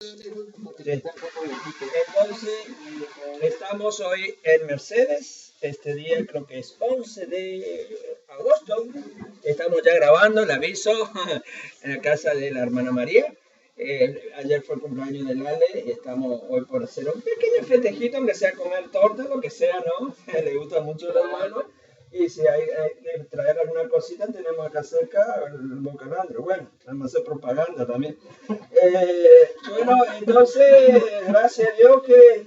Sí. Entonces, estamos hoy en Mercedes, este día creo que es 11 de agosto, estamos ya grabando, le aviso, en la casa de la hermana María. Ayer fue el cumpleaños del Ale y estamos hoy por hacer un pequeño festejito, aunque sea comer torta, lo que sea, ¿no? Le gusta mucho al hermano. Y si hay que traer alguna cosita, tenemos acá cerca el bocanandro. Bueno, vamos a hacer propaganda también. Bueno, entonces, gracias a Dios que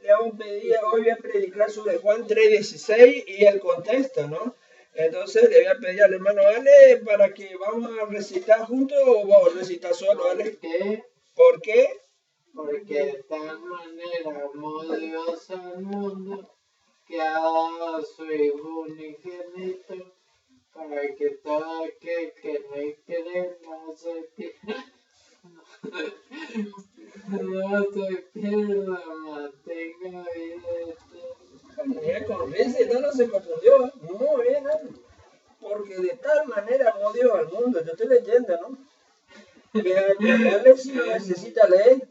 le vamos a pedir, hoy voy a predicar sobre Juan 3:16 y el contexto, ¿no? Entonces le voy a pedir al hermano Ale para que vamos a recitar juntos o vamos a recitar solo, Ale. ¿Por qué? Porque de tal manera amó Dios al mundo que ha dado a su Hijo unigénito para que todo aquel que en él cree no se pierda, mas tenga vida eterna. Mira, con ese no se confundió, muy bien, Ale. Porque de tal manera amó Dios al mundo, yo estoy leyendo, ¿no? Que Ale si no necesita leer,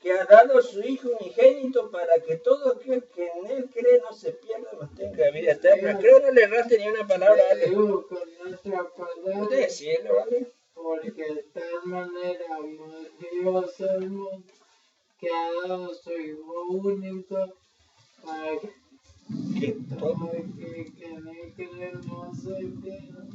que ha dado a su Hijo unigénito para que todo aquel que en él cree no se pierda, mas tenga vida eterna. Creo que no le erraste ni una palabra, Ale. Digo con nuestra palabra, Usted decirlo, ¿vale? porque de tal manera amó Dios al mundo que ha dado a su Hijo único para que todo aquel que en él cree no se pierda,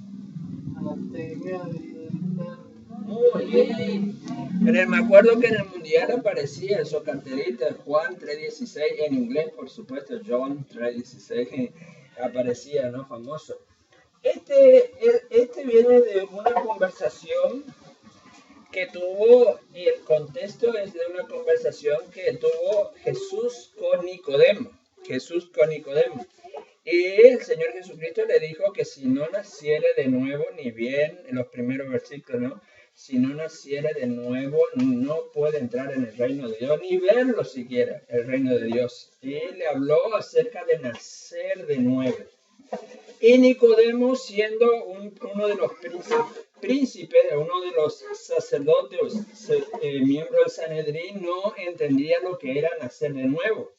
mas tenga vida eterna. Muy bien. Me acuerdo que en el mundial aparecía en su cartelita Juan 3:16 en inglés, por supuesto, John 3:16 aparecía, ¿no? Famoso. Este viene de una conversación que tuvo, y el contexto es de una conversación que tuvo Jesús con Nicodemo. Jesús con Nicodemo. Y el Señor Jesucristo le dijo que si no naciera de nuevo, ni bien en los primeros versículos, ¿no? Si no naciera de nuevo, no puede entrar en el reino de Dios, ni verlo siquiera, el reino de Dios. Y le habló acerca de nacer de nuevo. Y Nicodemo, siendo uno de los príncipes, uno de los sacerdotes, miembro del Sanedrín, no entendía lo que era nacer de nuevo.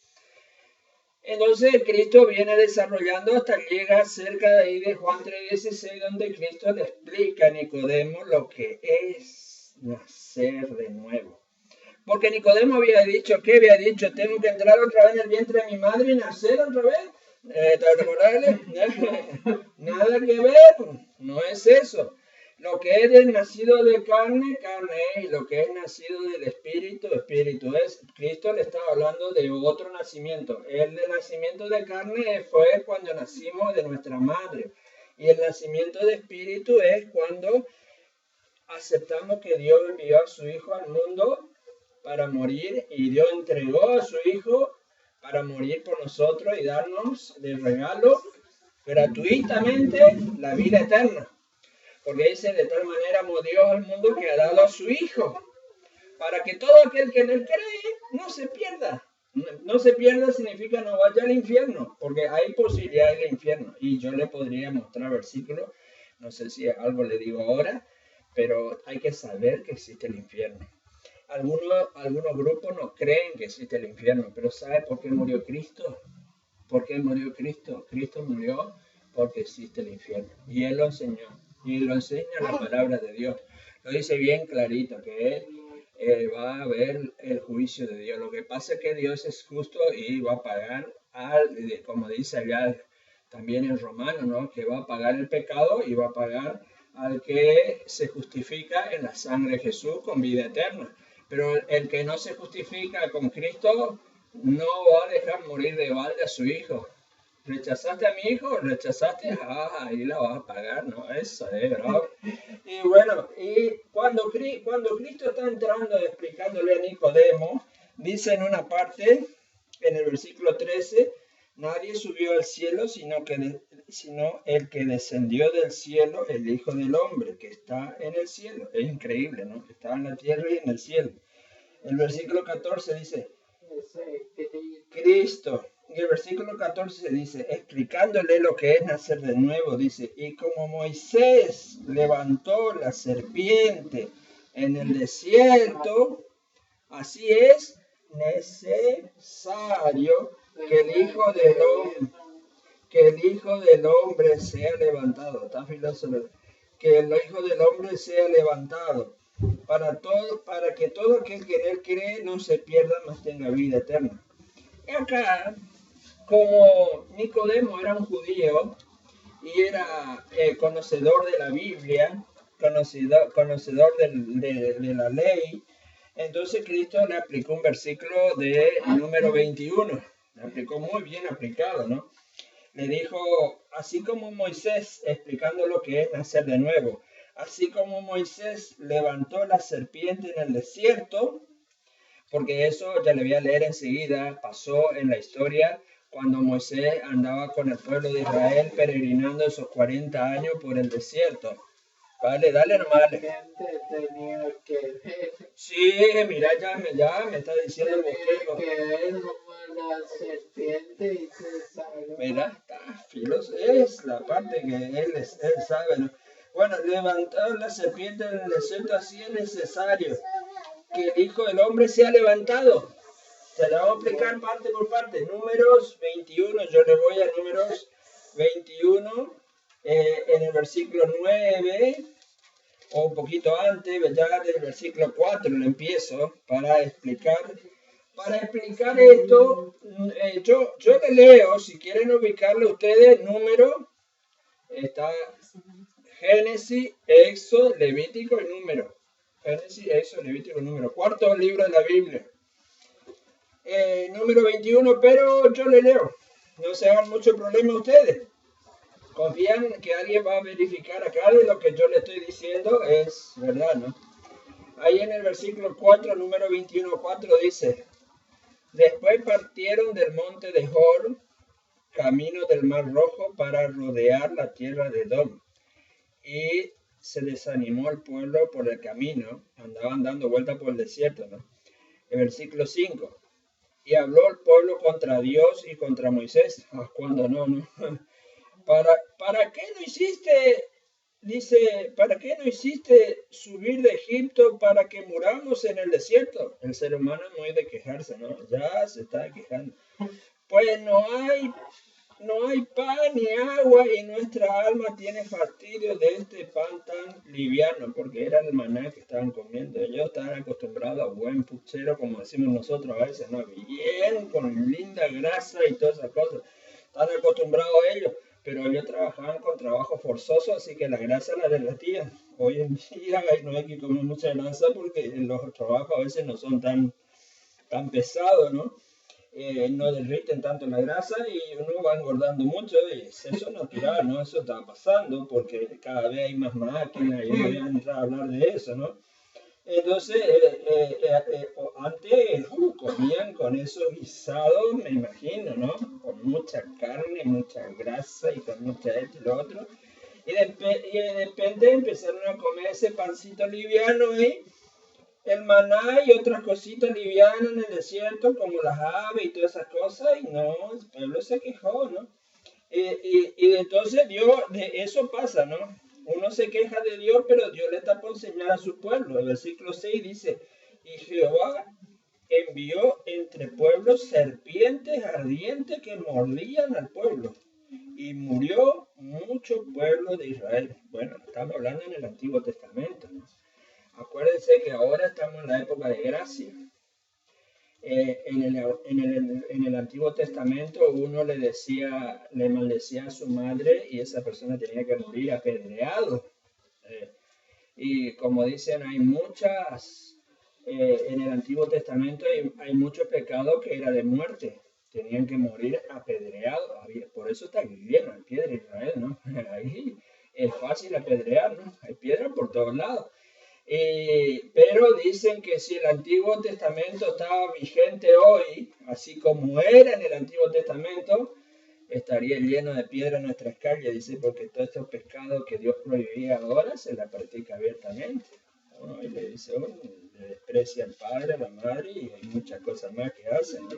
Entonces Cristo viene desarrollando hasta llega cerca de ahí de Juan 3:16, donde Cristo le explica a Nicodemo lo que es nacer de nuevo. Porque Nicodemo había dicho, ¿qué había dicho? Tengo que entrar otra vez en el vientre de mi madre y nacer otra vez. ¿Te recordarle? Nada que ver, no es eso. Lo que es nacido de carne, carne es, y lo que es nacido del espíritu, espíritu es. Cristo le estaba hablando de otro nacimiento. El de nacimiento de carne fue cuando nacimos de nuestra madre. Y el nacimiento de espíritu es cuando aceptamos que Dios envió a su Hijo al mundo para morir, y Dios entregó a su Hijo para morir por nosotros y darnos de regalo gratuitamente la vida eterna. Porque dice, de tal manera amó Dios al mundo que ha dado a su Hijo, para que todo aquel que en él cree no se pierda. No se pierda significa no vaya al infierno, porque hay posibilidad del infierno. Y yo le podría mostrar versículos, no sé si algo le digo ahora, pero hay que saber que existe el infierno. Algunos grupos no creen que existe el infierno, pero ¿sabe por qué murió Cristo? ¿Por qué murió Cristo? Cristo murió porque existe el infierno. Y Él lo enseñó. Y lo enseña la palabra de Dios. Lo dice bien clarito, que Él va a ver el juicio de Dios. Lo que pasa es que Dios es justo y va a pagar, como dice allá también en Romano, ¿no? Que va a pagar el pecado y va a pagar al que se justifica en la sangre de Jesús con vida eterna. Pero el que no se justifica con Cristo no va a dejar morir de balde a su hijo. ¿Rechazaste a mi hijo? ¿Rechazaste? Ahí la vas a pagar, ¿no? Eso es, ¿verdad? Y bueno, y cuando Cristo está entrando, explicándole a Nicodemo, dice en una parte, en el versículo 13, nadie subió al cielo sino el que descendió del cielo, el Hijo del Hombre, que está en el cielo. Es increíble, ¿no? Está en la tierra y en el cielo. El versículo 14 dice, Cristo. Y el versículo 14 dice, explicándole lo que es nacer de nuevo, dice, y como Moisés levantó la serpiente en el desierto, Así es necesario que el Hijo del Hombre, sea levantado. Está filoso. Que el Hijo del Hombre sea levantado para que todo aquel que en él cree no se pierda, mas tenga vida eterna. Y acá, como Nicodemo era un judío y era conocedor de la Biblia, conocedor de la ley, entonces Cristo le aplicó un versículo de número 21. Le aplicó muy bien aplicado, ¿no? Le dijo, así como Moisés, explicando lo que es nacer de nuevo, así como Moisés levantó la serpiente en el desierto, porque eso ya le voy a leer enseguida, pasó en la historia cuando Moisés andaba con el pueblo de Israel peregrinando esos 40 años por el desierto. Vale, dale nomás. Tenía que ver. Sí, mira, ya me está diciendo el bosquejo. Que ver como la serpiente y se salva. Mira, está filoso. Es la parte que él sabe, ¿no? Bueno, levantar la serpiente en el desierto, así es necesario que el Hijo del Hombre sea levantado. Se la voy a explicar parte por parte. Números 21, yo le voy a números 21, en el versículo 9, o un poquito antes, ya del versículo 4 lo empiezo para explicar. Para explicar esto, yo le leo, si quieren ubicarle ustedes, número, está Génesis, Éxodo, Levítico y Número. Génesis, Éxodo, Levítico y Número. Cuarto libro de la Biblia. Número 21, pero yo le leo. No se hagan mucho problema ustedes. Confían que alguien va a verificar acá de lo que yo le estoy diciendo es verdad, ¿no? Ahí en el versículo 4, número 21, 4 dice, después partieron del monte de Hor, camino del Mar Rojo, para rodear la tierra de Edom. Y se desanimó el pueblo por el camino, andaban dando vuelta por el desierto, ¿no? El versículo 5. Y habló el pueblo contra Dios y contra Moisés. ¿Cuándo no? ¿Para qué no hiciste, dice, para qué no hiciste subir de Egipto para que muramos en el desierto? El ser humano no hay de quejarse, ¿no? Ya se está quejando. Pues no hay pan ni agua y nuestra alma tiene fastidio de este pan tan liviano, porque era el maná que estaban comiendo. Ellos estaban acostumbrados a buen puchero, como decimos nosotros a veces, ¿no? Bien, con linda grasa y todas esas cosas. Están acostumbrados a ellos, pero ellos trabajaban con trabajo forzoso, así que la grasa la derretían. Hoy en día no hay que comer mucha grasa porque los trabajos a veces no son tan pesados, ¿no? No derriten tanto la grasa y uno va engordando mucho y es eso natural, ¿no? Eso está pasando porque cada vez hay más máquinas y voy a entrar a hablar de eso, ¿no? Entonces, antes comían con esos guisados, me imagino, ¿no? Con mucha carne, mucha grasa y con mucha esto y lo otro. Y de repente empezaron a comer ese pancito liviano y el maná y otras cositas livianas en el desierto, como las aves y todas esas cosas, y no, el pueblo se quejó, ¿no? Y entonces Dios, de eso pasa, ¿no? Uno se queja de Dios, pero Dios le está por enseñar a su pueblo. El versículo 6 dice, y Jehová envió entre pueblos serpientes ardientes que mordían al pueblo, y murió mucho pueblo de Israel. Bueno, estamos hablando en el Antiguo Testamento, ¿no? Acuérdense que ahora estamos en la época de gracia. En el Antiguo Testamento uno le maldecía a su madre y esa persona tenía que morir apedreado. Y como dicen, hay en el Antiguo Testamento hay muchos pecados que era de muerte. Tenían que morir apedreados. Por eso está lleno de piedra Israel, ¿no? Ahí es fácil apedrear, ¿no? Hay piedra por todos lados. Pero dicen que si el Antiguo Testamento estaba vigente hoy, así como era en el Antiguo Testamento, estaría lleno de piedra en nuestras calles, dice, porque todos estos pecados que Dios prohibía ahora se la practica abiertamente. Bueno, y le dice, le desprecia al padre, a la madre, y hay muchas cosas más que hacen, ¿no?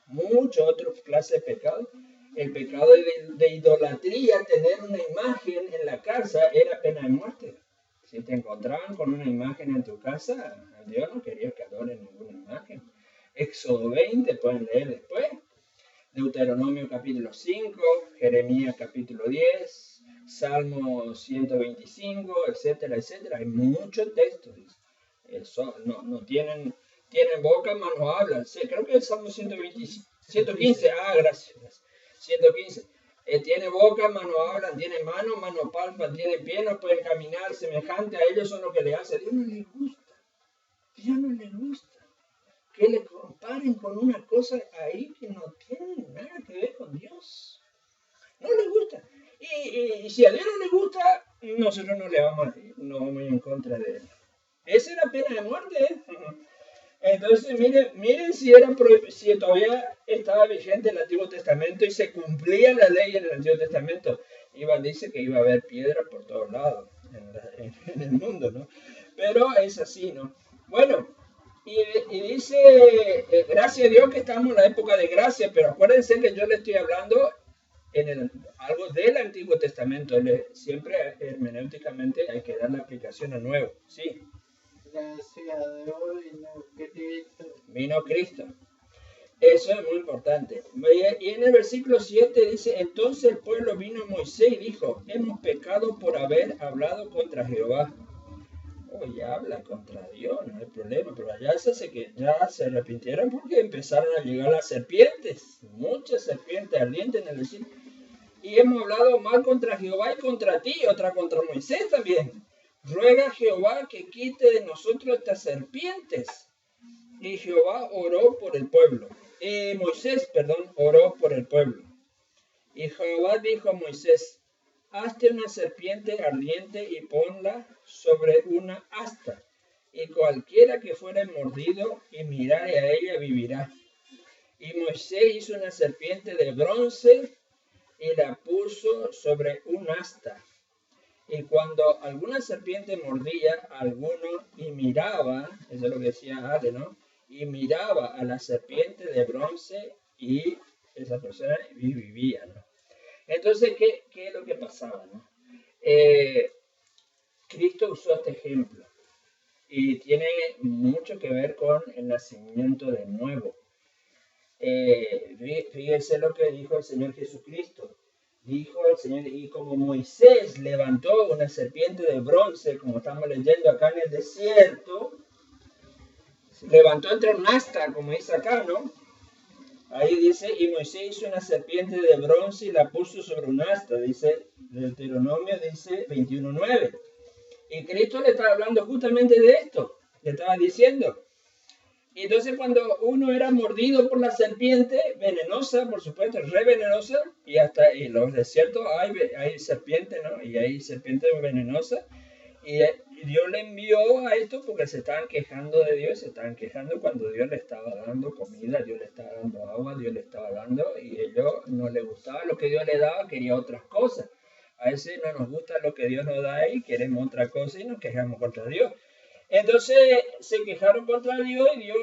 Muchas otras clases de pecados. El pecado de idolatría, tener una imagen en la casa, era pena de muerte. Si te encontraban con una imagen en tu casa, Dios no quería que adoren ninguna Éxodo 20, pueden leer después. Deuteronomio capítulo 5, Jeremías capítulo 10, Salmo 125, etcétera, etcétera. Hay muchos textos. Eso, no tienen boca, mas no hablan. Sí, creo que es el Salmo 115. Gracias. 115. Tiene boca, mano hablan, tiene mano palpan, tiene pie, no pueden caminar, semejante a ellos son lo que le hace. Dios no les gusta. Dios no les gusta que le comparen con una cosa ahí que no tiene nada que ver con Dios. No les gusta. Y si a Dios no le gusta, nosotros no vamos a ir en contra de él. Esa era pena de muerte, ¿eh? Entonces, miren si todavía estaba vigente el Antiguo Testamento y se cumplía la ley en el Antiguo Testamento. Dice que iba a haber piedra por todos lados en el mundo, ¿no? Pero es así, ¿no? Bueno, y dice, gracias a Dios que estamos en la época de gracia, pero acuérdense que yo le estoy hablando algo del Antiguo Testamento. Siempre hermenéuticamente hay que dar la aplicación al nuevo, ¿sí? Gracias a Dios vino Cristo. Eso es muy importante. Y en el versículo 7 dice, entonces el pueblo vino a Moisés y dijo, hemos pecado por haber hablado contra Jehová. Ya habla contra Dios, no hay problema, pero allá ya se arrepintieron porque empezaron a llegar las serpientes, muchas serpientes ardientes en el desierto. Y hemos hablado mal contra Jehová y contra ti, otra contra Moisés también. Ruega a Jehová que quite de nosotros estas serpientes. Y Jehová oró por el pueblo. Moisés oró por el pueblo. Y Jehová dijo a Moisés, hazte una serpiente ardiente y ponla sobre una asta, y cualquiera que fuere mordido y mirare a ella vivirá. Y Moisés hizo una serpiente de bronce y la puso sobre un asta. Y cuando alguna serpiente mordía a alguno y miraba, eso es lo que decía Ale, ¿no? Y miraba a la serpiente de bronce y esa persona vivía, ¿no? Entonces, ¿qué es lo que pasaba, no? Cristo usó este ejemplo y tiene mucho que ver con el nacimiento de nuevo. Fíjense lo que dijo el Señor Jesucristo. Dijo el Señor, y como Moisés levantó una serpiente de bronce, como estamos leyendo acá en el desierto, levantó entre un asta, como dice acá, ¿no? Ahí dice, y Moisés hizo una serpiente de bronce y la puso sobre un asta, dice Deuteronomio, dice 21:9. Y Cristo le estaba hablando justamente de esto, le estaba diciendo. Y entonces cuando uno era mordido por la serpiente, venenosa, por supuesto, re venenosa, y hasta en los desiertos hay serpientes, ¿no? Y hay serpientes venenosas. Y Dios le envió a esto porque se estaban quejando de Dios, se estaban quejando cuando Dios le estaba dando comida, Dios le estaba dando agua, Dios le estaba dando, y a ellos no les gustaba lo que Dios le daba, quería otras cosas. A veces no nos gusta lo que Dios nos da y queremos otra cosa y nos quejamos contra Dios. Entonces se quejaron contra Dios y Dios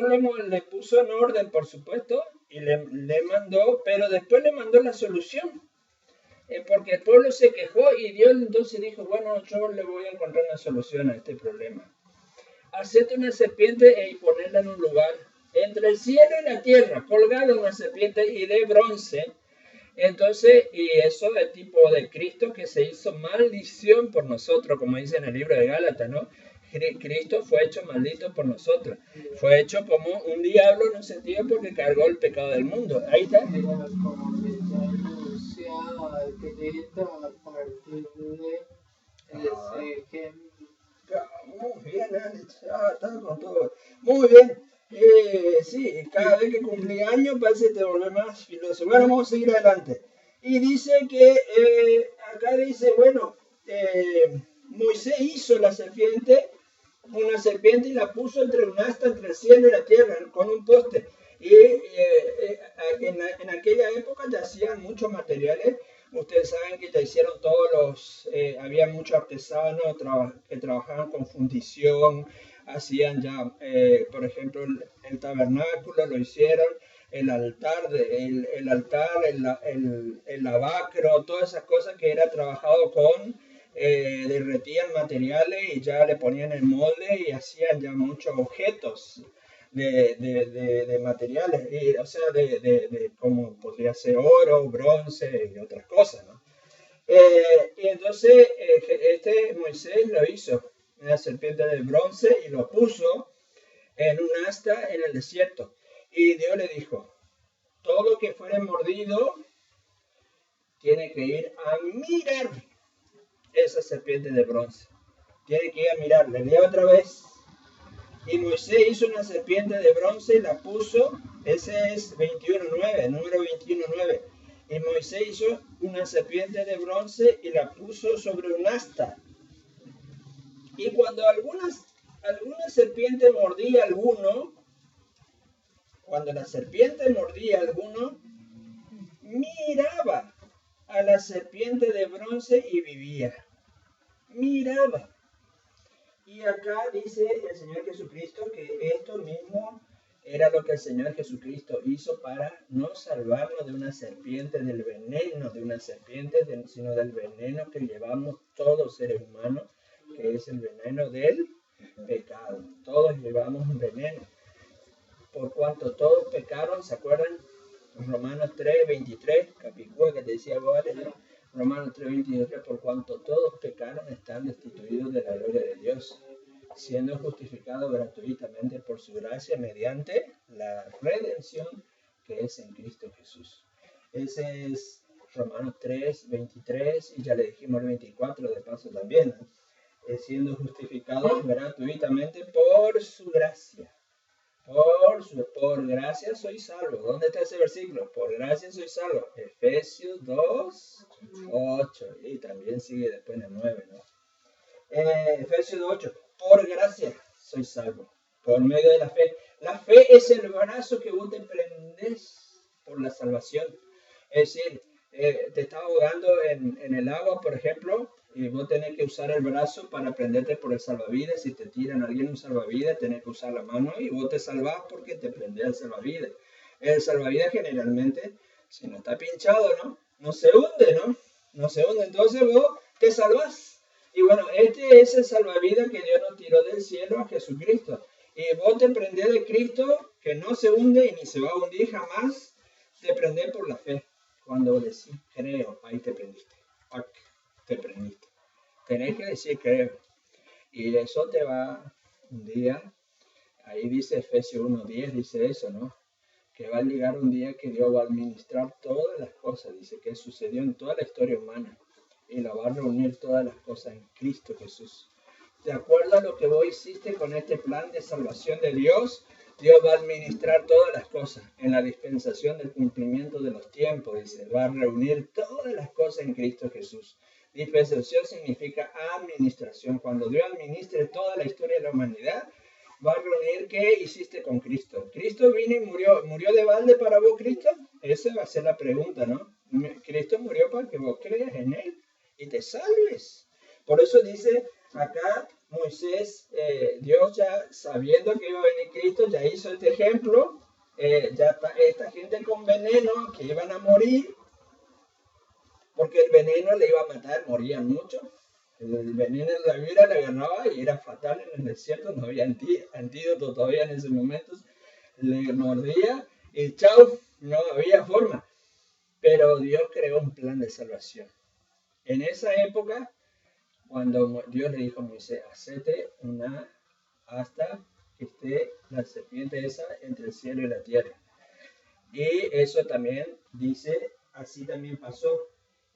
le puso en orden, por supuesto, y le mandó, pero después le mandó la solución. Porque el pueblo se quejó y Dios entonces dijo, bueno, yo le voy a encontrar una solución a este problema. Hacete una serpiente y ponerla en un lugar entre el cielo y la tierra, colgada una serpiente y de bronce. Entonces, y eso de tipo de Cristo que se hizo maldición por nosotros, como dice en el libro de Gálatas, ¿no? Cristo fue hecho maldito por nosotros. Fue hecho como un diablo en un sentido porque cargó el pecado del mundo. Ahí está. Cristo a partir de ese ejemplo. Muy bien, está con todo. Muy bien. Sí, cada vez que cumplí años parece que te volvés más filoso. Bueno, vamos a seguir adelante. Y dice que, acá dice, bueno, Moisés hizo la serpiente, una serpiente y la puso entre un asta entre el cielo y la tierra, con un poste. Y en aquella época ya hacían muchos materiales. Ustedes saben que ya hicieron había muchos artesanos que trabajaban con fundición, hacían ya, por ejemplo, el tabernáculo lo hicieron, el altar, el lavacro, todas esas cosas que era trabajado con, derretían materiales y ya le ponían el molde y hacían ya muchos objetos. de materiales, o sea, como podría ser oro, bronce y otras cosas, ¿no? Y entonces Moisés lo hizo, una serpiente de bronce, y lo puso en un asta en el desierto. Y Dios le dijo, todo que fuere mordido tiene que ir a mirar esa serpiente de bronce. Tiene que ir a mirar. Le leo otra vez. Y Moisés hizo una serpiente de bronce y la puso. Ese es 21.9, número 21.9. Y Moisés hizo una serpiente de bronce y la puso sobre un asta. Y cuando alguna serpiente mordía a alguno, cuando la serpiente mordía a alguno, miraba a la serpiente de bronce y vivía. Miraba. Y acá dice el Señor Jesucristo que esto mismo era lo que el Señor Jesucristo hizo para no salvarnos de una serpiente, del veneno de una serpiente, sino del veneno que llevamos todos seres humanos, que es el veneno del pecado. Todos llevamos un veneno. Por cuanto todos pecaron, ¿se acuerdan? Romanos 3:23, capítulo que te decía vos, ¿no? Romanos 3:23, por cuanto todos pecaron, están destituidos de la gloria de Dios, siendo justificados gratuitamente por su gracia mediante la redención que es en Cristo Jesús. Ese es Romanos 3:23, y ya le dijimos el 24 de paso también, ¿no? Siendo justificados gratuitamente por su gracia. Por gracia soy salvo. ¿Dónde está ese versículo? Por gracia soy salvo. Efesios 2:8. Y también sigue después en el 9, ¿no? Efesios 2:8. Por gracia soy salvo. Por medio de la fe. La fe es el brazo que vos te prendés por la salvación. Es decir, te está ahogando en el agua, por ejemplo, y vos tenés que usar el brazo para prenderte por el salvavidas. Si te tiran a alguien un salvavidas, tenés que usar la mano y vos te salvás porque te prendés el salvavidas. El salvavidas generalmente, si no está pinchado, no se hunde, ¿no? No se hunde, entonces vos te salvás. Y bueno, este es el salvavidas que Dios nos tiró del cielo a Jesucristo. Y vos te prendés de Cristo, que no se hunde y ni se va a hundir jamás, te prendés por la fe. Cuando decís creo, ahí te prendiste. Te prendiste. Tenés que decir creo. Y eso te va un día, ahí dice Efesios 1:10, dice eso, ¿no? Que va a llegar un día que Dios va a administrar todas las cosas, dice que sucedió en toda la historia humana. Y la va a reunir todas las cosas en Cristo Jesús. De acuerdo a lo que vos hiciste con este plan de salvación de Dios, Dios va a administrar todas las cosas en la dispensación del cumplimiento de los tiempos, dice, va a reunir todas las cosas en Cristo Jesús. Dispensación significa administración. Cuando Dios administre toda la historia de la humanidad, va a reunir qué hiciste con Cristo. Cristo vino y murió de balde para vos, Cristo. Esa va a ser la pregunta, ¿no? Cristo murió para que vos creas en Él y te salves. Por eso dice acá Moisés, Dios ya sabiendo que iba a venir Cristo, ya hizo este ejemplo, ya está esta gente con veneno que iban a morir, porque el veneno le iba a matar, morían muchos. El veneno de la víbora le agarraba y era fatal en el desierto, no había antídoto todavía en ese momento, le mordía y chau, no había forma. Pero Dios creó un plan de salvación. En esa época, cuando Dios le dijo a Moisés, hacete una hasta que esté la serpiente esa entre el cielo y la tierra. Y eso también dice, así también pasó.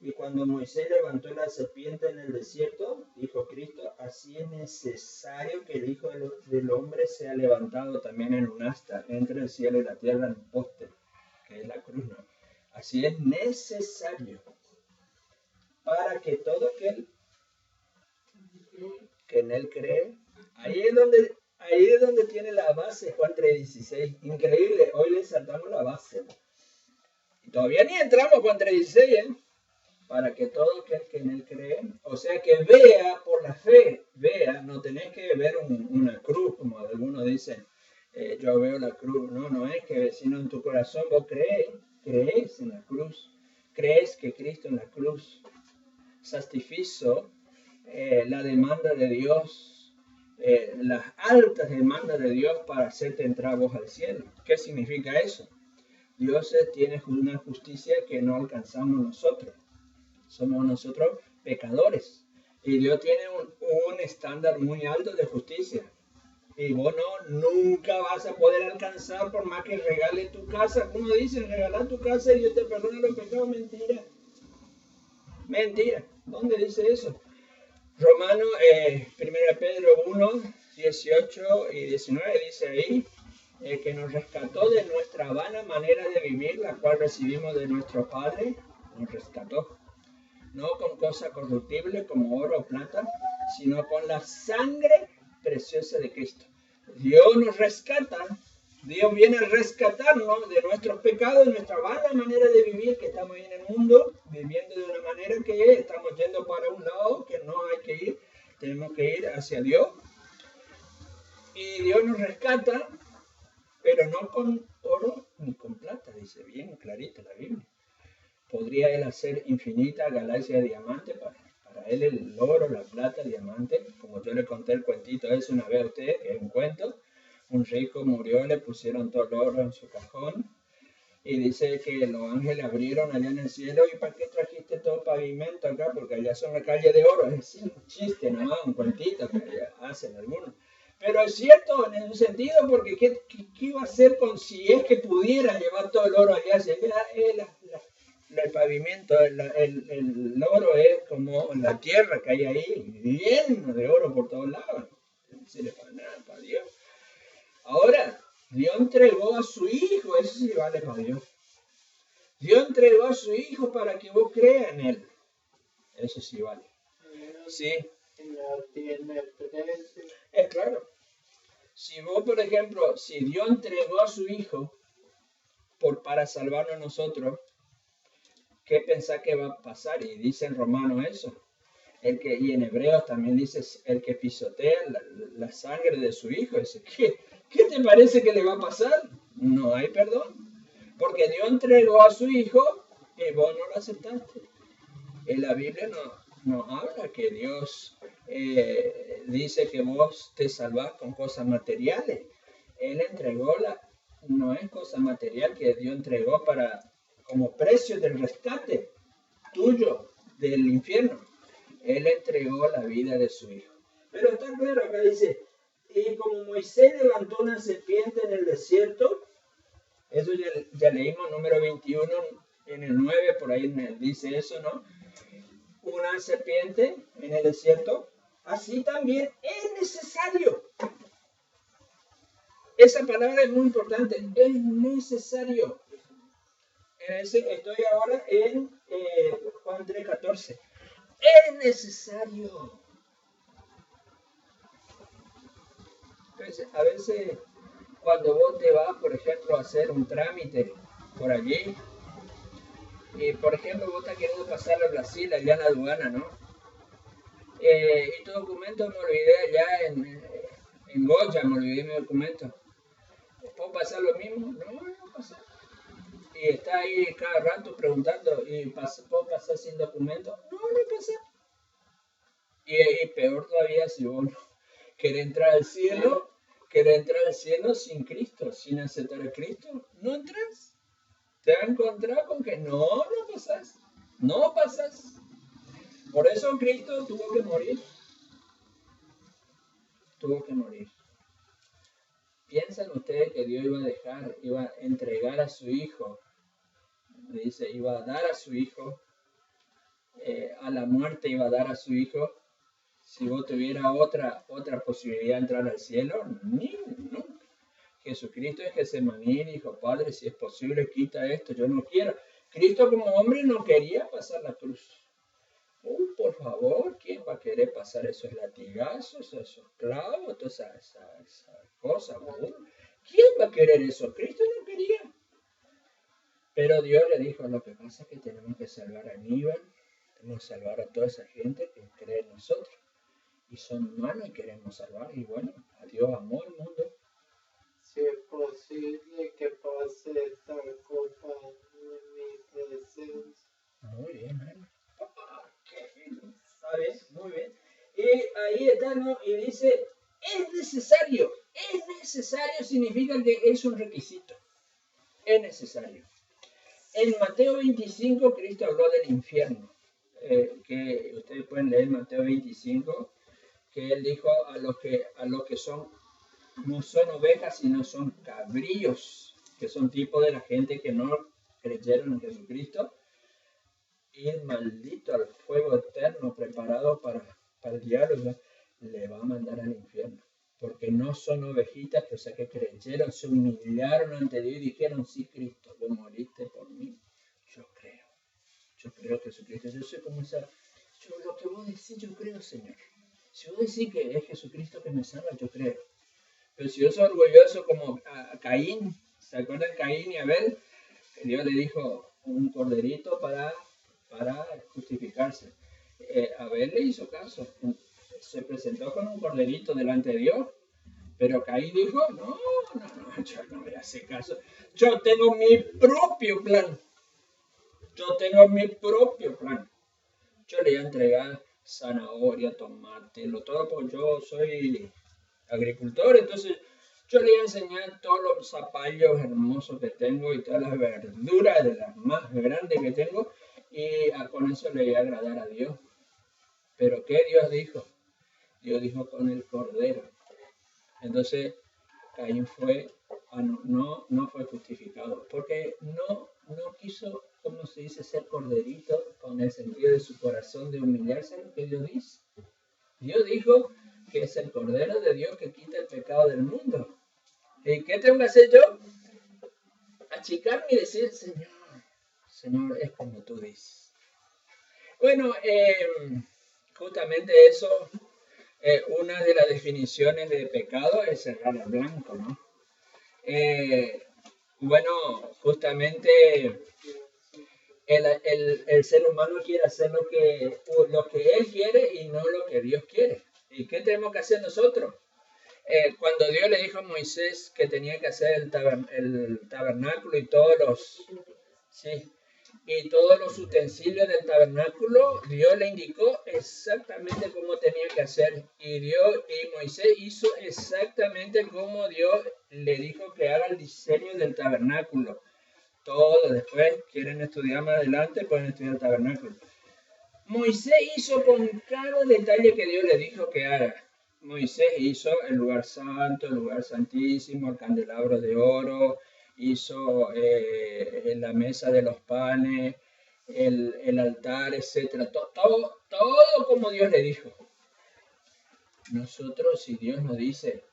Y cuando Moisés levantó la serpiente en el desierto, dijo Cristo, así es necesario que el Hijo del Hombre sea levantado también en un asta entre el cielo y la tierra en un poste, que es la cruz, ¿no? Así es necesario para que todo aquel que en él cree, ahí es donde tiene la base Juan 3:16. Increíble, hoy le saltamos la base. Y todavía ni entramos Juan 3:16, ¿eh? Para que todo aquel que en él cree, o sea que vea por la fe, vea, no tenés que ver una cruz, como algunos dicen, yo veo la cruz, no es que, sino en tu corazón vos crees en la cruz, crees que Cristo en la cruz satisfizo la demanda de Dios las altas demandas de Dios para hacerte entrar vos al cielo. ¿Qué significa eso? Dios tiene una justicia que no alcanzamos nosotros. Somos nosotros pecadores. Y Dios tiene un estándar muy alto de justicia. Y vos nunca vas a poder alcanzar por más que regales tu casa. Como dicen, regalar tu casa y Dios te perdona los pecados. Mentira. Mentira. ¿Dónde dice eso? Romano, 1 Pedro 1, 18 y 19 dice ahí que nos rescató de nuestra vana manera de vivir, la cual recibimos de nuestro Padre. Nos rescató. No con cosas corruptibles como oro o plata, sino con la sangre preciosa de Cristo. Dios nos rescata, Dios viene a rescatarnos de nuestros pecados, de nuestra mala manera de vivir, que estamos en el mundo, viviendo de una manera que estamos yendo para un lado, que no hay que ir, tenemos que ir hacia Dios. Y Dios nos rescata, pero no con oro ni con plata, dice bien clarito la Biblia. Podría él hacer infinita galaxia de diamantes para él el oro, la plata, el diamante. Como yo le conté el cuentito ese una vez a usted, que es un cuento. Un rico murió, le pusieron todo el oro en su cajón. Y dice que los ángeles abrieron allá en el cielo. ¿Y para qué trajiste todo pavimento acá? Porque allá son la calle de oro. Es un chiste nomás, un cuentito que hacen algunos. Pero es cierto en un sentido, porque ¿qué iba a hacer con si es que pudiera llevar todo el oro allá? El pavimento, el oro es como la tierra que hay ahí, lleno de oro por todos lados. No se le para nada para Dios. Ahora, Dios entregó a su hijo, eso sí vale para Dios. Dios entregó a su hijo para que vos creas en él. Eso sí vale. Sí. No tiene precio. Es claro. Si vos, por ejemplo, si Dios entregó a su hijo para salvarnos a nosotros, ¿qué pensás que va a pasar? Y dice en Romanos eso. Y en Hebreos también dice el que pisotea la sangre de su hijo. Dice, ¿qué te parece que le va a pasar? No hay perdón. Porque Dios entregó a su hijo y vos no lo aceptaste. En la Biblia no habla que Dios dice que vos te salvás con cosas materiales. Él entregó no es cosa material que Dios entregó como precio del rescate tuyo del infierno. Él entregó la vida de su hijo. Pero está claro, acá dice, y como Moisés levantó una serpiente en el desierto, eso ya leímos, número 21, en el 9, por ahí dice eso, ¿no? Una serpiente en el desierto, así también es necesario. Esa palabra es muy importante, es necesario. Estoy ahora en Juan 3:14. Es necesario. Entonces, a veces cuando vos te vas, por ejemplo, a hacer un trámite por allí, y por ejemplo vos estás queriendo pasar a Brasil, allá en la aduana, ¿no? Y tu documento me olvidé allá en Goya, me olvidé mi documento. ¿Puedo pasar lo mismo? No pasa. Y está ahí cada rato preguntando, ¿y puedo pasar sin documento? No pasa. Y peor todavía si vos querés entrar al cielo sin Cristo, sin aceptar a Cristo, no entras. Te vas a encontrar con que no pasas. Por eso Cristo tuvo que morir. ¿Piensan ustedes que Dios iba a entregar a su hijo? Dice, iba a dar a su hijo, a la muerte iba a dar a su hijo, si vos tuvieras otra posibilidad de entrar al cielo, nunca. Jesucristo en Getsemaní dijo, Padre, si es posible, quita esto, yo no quiero. Cristo como hombre no quería pasar la cruz. Por favor, ¿quién va a querer pasar esos latigazos, esos clavos, todas esas cosas? ¿Quién va a querer eso? Cristo no quería. Pero Dios le dijo, lo que pasa es que tenemos que salvar a Aníbal, tenemos que salvar a toda esa gente que cree en nosotros. Y son humanos y queremos salvar. Y bueno, a Dios amó el mundo. Si es posible que pase esta copa en mi presencia. Muy bien, Ana. ¿Sabes? Muy bien. Y ahí está, ¿no? Y dice, significa que es un requisito, es necesario. En Mateo 25, Cristo habló del infierno, que ustedes pueden leer Mateo 25, que Él dijo a los que son, no son ovejas, sino son cabríos, que son tipo de la gente que no creyeron en Jesucristo, y el maldito al fuego eterno preparado para el diablo, le va a mandar al infierno. Porque no son ovejitas, o sea que creyeron, se humillaron ante Dios y dijeron, sí, Cristo, vos moriste por mí. Yo creo que Jesucristo, yo soy como esa, lo que vos decís, yo creo, Señor. Si vos decís que es Jesucristo que me salva, yo creo. Pero si yo soy orgulloso como a Caín, ¿se acuerdan Caín y Abel? Dios le dijo un corderito para justificarse. Abel le hizo caso, se presentó con un corderito delante de Dios, pero Caín dijo, no, yo no voy a hacer caso, yo tengo mi propio plan, yo le voy a entregar zanahoria, tomate, todo, porque yo soy agricultor, entonces yo le voy a enseñar todos los zapallos hermosos que tengo y todas las verduras de las más grandes que tengo, y con eso le voy a agradar a Dios. Pero ¿qué Dios dijo? Dios dijo con el cordero. Entonces Caín no fue justificado, porque no quiso, como se dice, ser corderito con el sentido de su corazón de humillarse a lo que Dios dice. Dios dijo que es el cordero de Dios que quita el pecado del mundo. ¿Y qué tengo que hacer yo? Achicarme y decir, Señor, es como tú dices. Bueno, justamente eso, una de las definiciones de pecado es cerrar al blanco, ¿no? Bueno, justamente el ser humano quiere hacer lo que él quiere y no lo que Dios quiere. ¿Y qué tenemos que hacer nosotros? Cuando Dios le dijo a Moisés que tenía que hacer el tabernáculo y todos los utensilios del tabernáculo, Dios le indicó exactamente cómo tenía que hacer. Y Moisés hizo exactamente como Dios le dijo que haga el diseño del tabernáculo. Todo, después, quieren estudiar más adelante, pueden estudiar el tabernáculo. Moisés hizo con cada detalle que Dios le dijo que haga. Moisés hizo el lugar santo, el lugar santísimo, el candelabro de oro, hizo la mesa de los panes, el altar, etc. Todo como Dios le dijo. Nosotros, si Dios nos dice,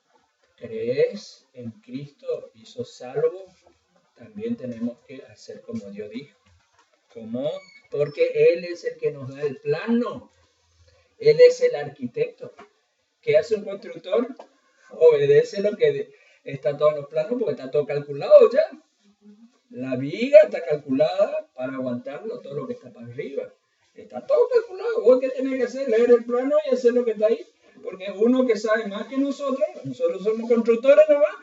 crees en Cristo y sos salvo, también tenemos que hacer como Dios dijo. ¿Cómo? Porque Él es el que nos da el plano. Él es el arquitecto. ¿Qué hace un constructor? Obedece lo que está todo en los planos porque está todo calculado ya. La viga está calculada para aguantarlo todo lo que está para arriba. Está todo calculado. ¿Vos qué tenés que hacer? Leer el plano y hacer lo que está ahí. Porque uno que sabe más que nosotros somos constructores nomás,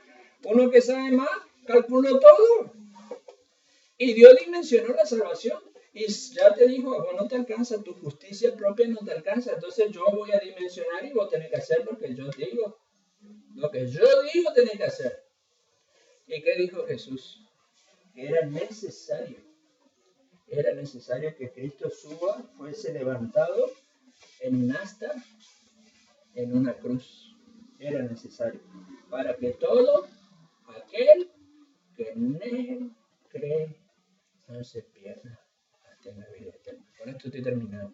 uno que sabe más, calculó todo. Y Dios dimensionó la salvación. Y ya te dijo, vos no te alcanza, tu justicia propia no te alcanza. Entonces yo voy a dimensionar y vos tenés que hacer lo que yo digo. Lo que yo digo tenés que hacer. ¿Y qué dijo Jesús? Que era necesario que Cristo fuese levantado en un asta, en una cruz. Era necesario. Para que todo aquel que en él cree no se pierda, en la vida eterna. Con esto estoy terminando.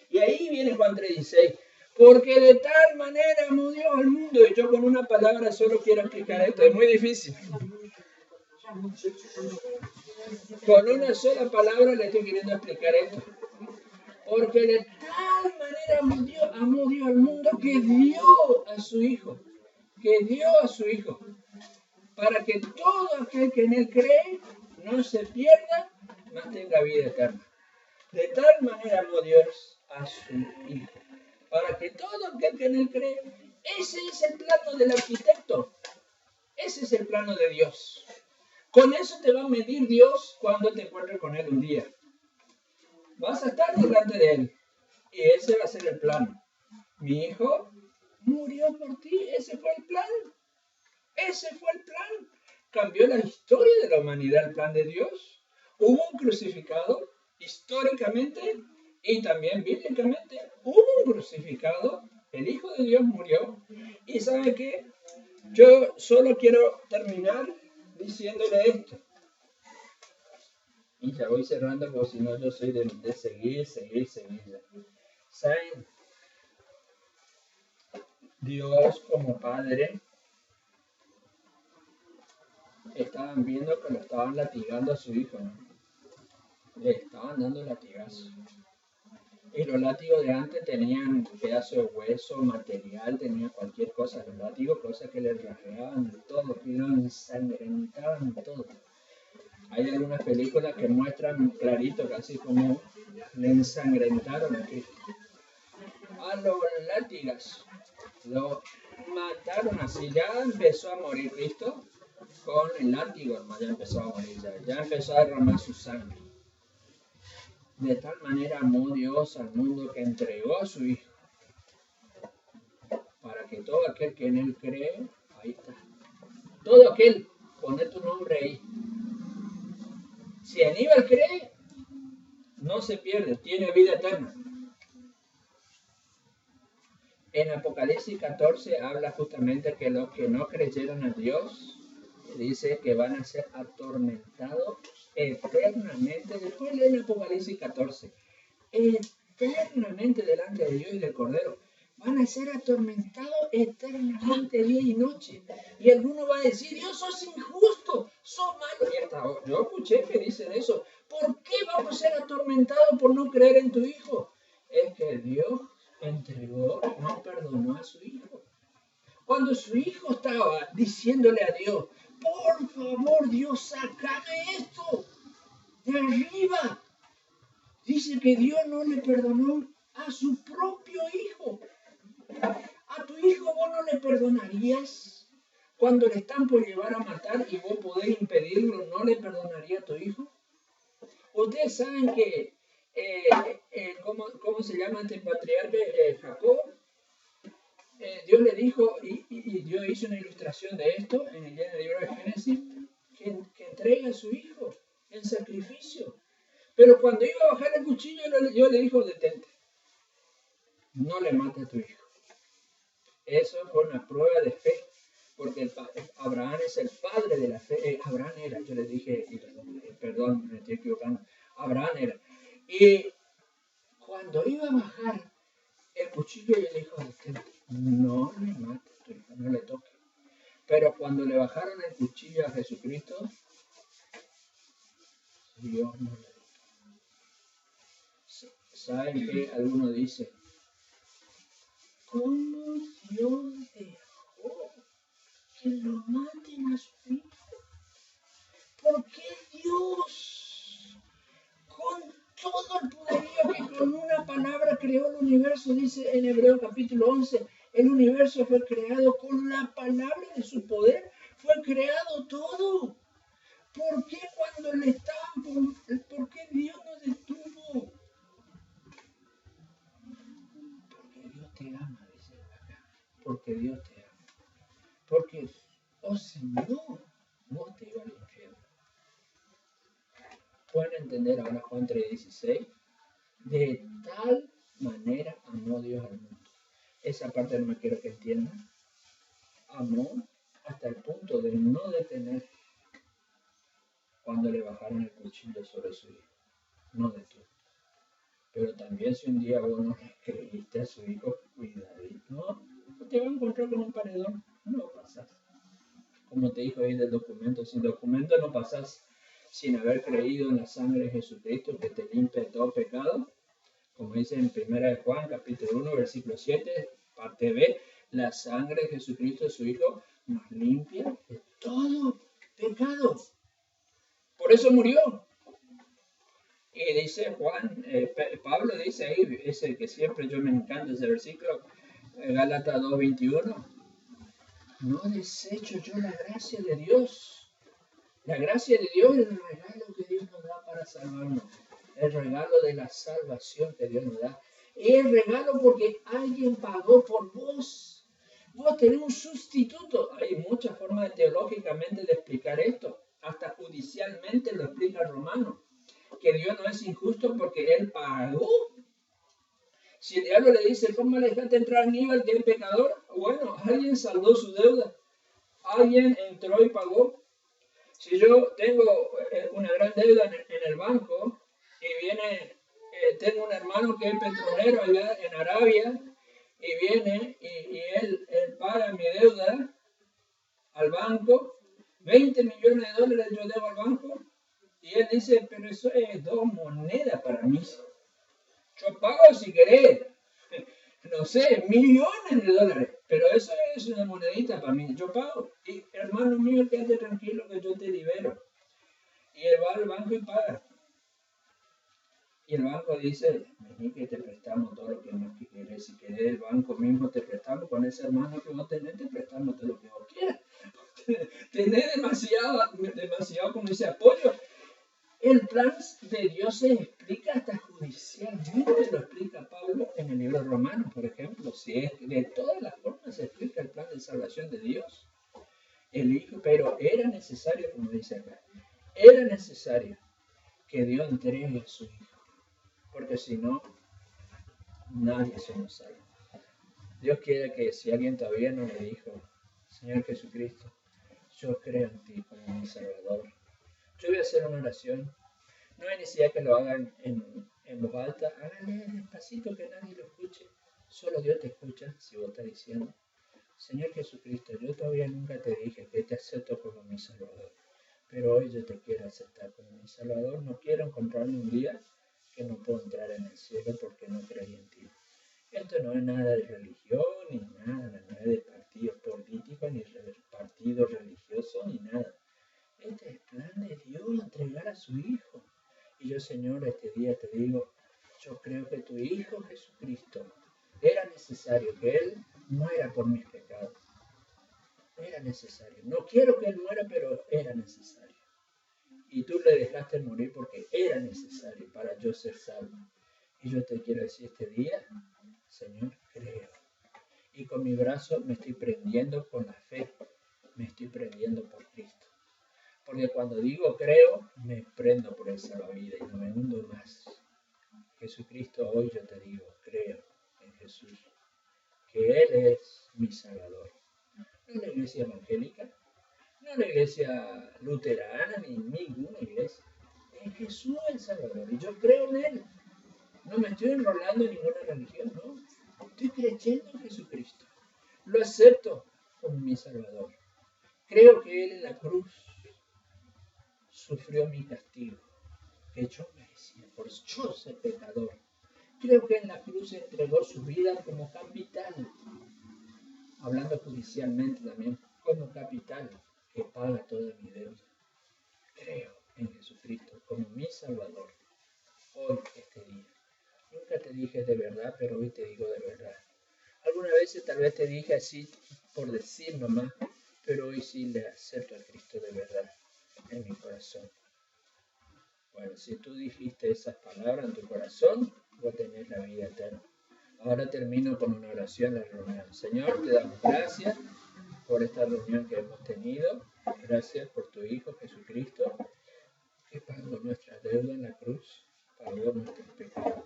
Y ahí viene Juan 3:16. Porque de tal manera amó Dios al mundo. Y yo con una palabra solo quiero explicar esto. Es muy difícil. Con una sola palabra le estoy queriendo explicar esto. Porque de tal manera amó Dios al mundo que dio a su Hijo. Para que todo aquel que en él cree no se pierda, mas tenga vida eterna. De tal manera amó Dios a su Hijo, para que todo aquel que en él cree, ese es el plano del arquitecto, ese es el plano de Dios. Con eso te va a medir Dios cuando te encuentres con él un día. Vas a estar delante de él y ese va a ser el plano. Mi hijo murió por ti, ese fue el plan. Ese fue el plan. Cambió la historia de la humanidad, el plan de Dios. Hubo un crucificado históricamente y también bíblicamente. Hubo un crucificado. El Hijo de Dios murió. ¿Y sabe qué? Yo solo quiero terminar diciéndole esto. Y ya voy cerrando porque si no yo soy de seguir. ¿Saben? Dios como Padre, estaban viendo que lo estaban latigando a su hijo, ¿no? Le estaban dando latigazos. Y los látigos de antes tenían pedazo de hueso, material, tenía cualquier cosa. Los látigos, cosas que le rasgaban todo, que lo ensangrentaban todo. Hay algunas películas que muestran clarito, casi como le ensangrentaron a Cristo. A los látigos lo mataron así. Ya empezó a morir Cristo con el látigo, hermano. Ya empezó a morir, ya empezó a derramar su sangre. De tal manera amó Dios al mundo que entregó a su Hijo, para que todo aquel que en Él cree, ahí está. Todo aquel, pone tu nombre ahí. Si Aníbal cree, no se pierde, tiene vida eterna. En Apocalipsis 14 habla justamente que los que no creyeron a Dios, dice que van a ser atormentados eternamente. Después leen Apocalipsis 14. Eternamente delante de Dios y del Cordero. Van a ser atormentados eternamente día y noche. Y alguno va a decir, Dios, sos injusto, sos malo. Y hasta yo escuché que dicen eso. ¿Por qué vamos a ser atormentados por no creer en tu Hijo? Es que Dios entregó, no perdonó a su Hijo. Cuando su Hijo estaba diciéndole a Dios, por favor Dios, sacame esto de arriba. Dice que Dios no le perdonó a su propio Hijo. ¿A tu hijo vos no le perdonarías? Cuando le están por llevar a matar y vos podés impedirlo, ¿no le perdonaría a tu hijo? Ustedes saben que, ¿cómo se llama este patriarca Jacob? Dios le dijo, y Dios hizo una ilustración de esto en el libro de Génesis, que entregue a su hijo en sacrificio. Pero cuando iba a bajar el cuchillo, Dios le dijo, detente, no le mates a tu hijo. Eso fue una prueba de fe, porque Abraham es el padre de la fe. Abraham era, yo les dije, perdón, me estoy equivocando, Abraham era. Y cuando iba a bajar el cuchillo, yo le dijo, no le mates a tu hijo, no le toques. Pero cuando le bajaron el cuchillo a Jesucristo, Dios no le tocó. ¿Saben qué? Alguno dice, ¿cómo Dios dejó que lo maten a su hijo? ¿Por qué Dios, con todo el poderío que con una palabra creó el universo, dice en Hebreos capítulo 11, el universo fue creado con la palabra de su poder, fue creado todo? ¿Por qué cuando le estaban, por qué Dios no detuvo? Porque Dios te ama, dice acá, porque Dios te ama. Porque, oh Señor, vos te ibas al infierno. ¿Pueden entender ahora Juan 3:16? De tal manera amó Dios al mundo. Esa parte no me quiero que entiendan. Amó hasta el punto de no detener cuando le bajaron el cuchillo sobre su hijo. No detuvo. Pero también si un día vos no le creíste a su hijo, cuidadito. No te va a encontrar con un paredón. No pasas. Como te dijo ahí del documento, sin documento no pasas sin haber creído en la sangre de Jesucristo que te limpia de todo pecado. Como dice en 1 Juan, capítulo 1, versículo 7, parte B, la sangre de Jesucristo, su Hijo, nos limpia de todo pecado. Por eso murió. Y dice Juan, Pablo dice ahí, ese que siempre yo me encanta ese versículo, Gálatas 2:21, no desecho yo la gracia de Dios. La gracia de Dios es el regalo que Dios nos da para salvarnos. El regalo de la salvación que Dios nos da. Es el regalo porque alguien pagó por vos. Vos tenés un sustituto. Hay muchas formas teológicamente de explicar esto. Hasta judicialmente lo explica Romano. Que Dios no es injusto porque Él pagó. Si el diablo le dice, ¿cómo le dejaste entrar a Aníbal, que es pecador? Bueno, alguien saldó su deuda. Alguien entró y pagó. Si yo tengo una gran deuda en el banco y viene, tengo un hermano que es petrolero allá en Arabia y viene y él paga mi deuda al banco, 20 millones de dólares yo debo al banco y él dice, pero eso es 2 monedas para mí. Yo pago si querés, no sé, millones de dólares, pero eso es una monedita para mí. Yo pago. Y hermano mío, quédate tranquilo que yo te libero. Y él va al banco y paga. Y el banco dice, vení que te prestamos todo lo que más querés. Si querés el banco mismo te prestamos, con ese hermano que vos tenés, te prestamos todo lo que vos quieras. Tenés demasiado, como dice, apoyo. El plan de Dios se explica hasta judicialmente, lo explica Pablo en el libro romano, por ejemplo. Si es, de todas las formas se explica el plan de salvación de Dios. El Hijo, pero era necesario, como dice acá, era necesario que Dios entregue a su Hijo, porque si no, nadie se nos salva. Dios quiere que si alguien todavía no le dijo, Señor Jesucristo, yo creo en ti como mi Salvador, yo voy a hacer una oración. No hay necesidad que lo hagan en voz alta, háganle despacito que nadie lo escuche. Solo Dios te escucha si vos estás diciendo, Señor Jesucristo, yo todavía nunca te dije que te acepto como mi Salvador, pero hoy yo te quiero aceptar como mi Salvador. No quiero encontrarme un día que no puedo entrar en el cielo porque no creí en ti. Esto no es nada de religión, ni nada, no es de partido político, ni de partido religioso, ni nada. Este es el plan de Dios, entregar a su Hijo. Y yo, Señor, este día te digo, yo creo que tu Hijo Jesucristo era necesario que Él muera por mis pecados. Era necesario. No quiero que Él muera, pero era necesario. Y tú le dejaste morir porque era necesario para yo ser salvo. Y yo te quiero decir este día, Señor, creo. Y con mi brazo me estoy prendiendo con la fe. Me estoy prendiendo por Cristo. Porque cuando digo creo, me prendo por el salvavidas y no me hundo más. Jesucristo, hoy yo te digo, creo en Jesús, que Él es mi Salvador. No la iglesia evangélica, no la iglesia luterana, ni ninguna iglesia. En Jesús el Salvador. Y yo creo en Él. No me estoy enrolando en ninguna religión, no. Estoy creyendo en Jesucristo. Lo acepto como mi Salvador. Creo que Él en la cruz sufrió mi castigo, que yo merecía, por yo ser pecador. Creo que en la cruz entregó su vida como capital, hablando judicialmente también, como capital que paga toda mi deuda. Creo en Jesucristo como mi Salvador, hoy, este día. Nunca te dije de verdad, pero hoy te digo de verdad. Algunas veces tal vez te dije así por decir nomás, pero hoy sí le acepto a Cristo de verdad en mi corazón. Bueno, si tú dijiste esas palabras en tu corazón, vos tenés la vida eterna. Ahora termino con una oración de reunión. Señor, te damos gracias por esta reunión que hemos tenido. Gracias por tu Hijo Jesucristo, que pagó nuestra deuda en la cruz, pagó nuestros pecados.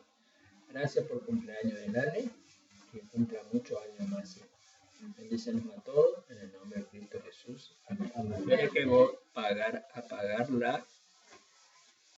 Gracias por cumpleaños de Lale, que cumpla muchos años más. Bendícenos a todos en el nombre de Cristo Jesús. Amén. Tienes que vos apagar la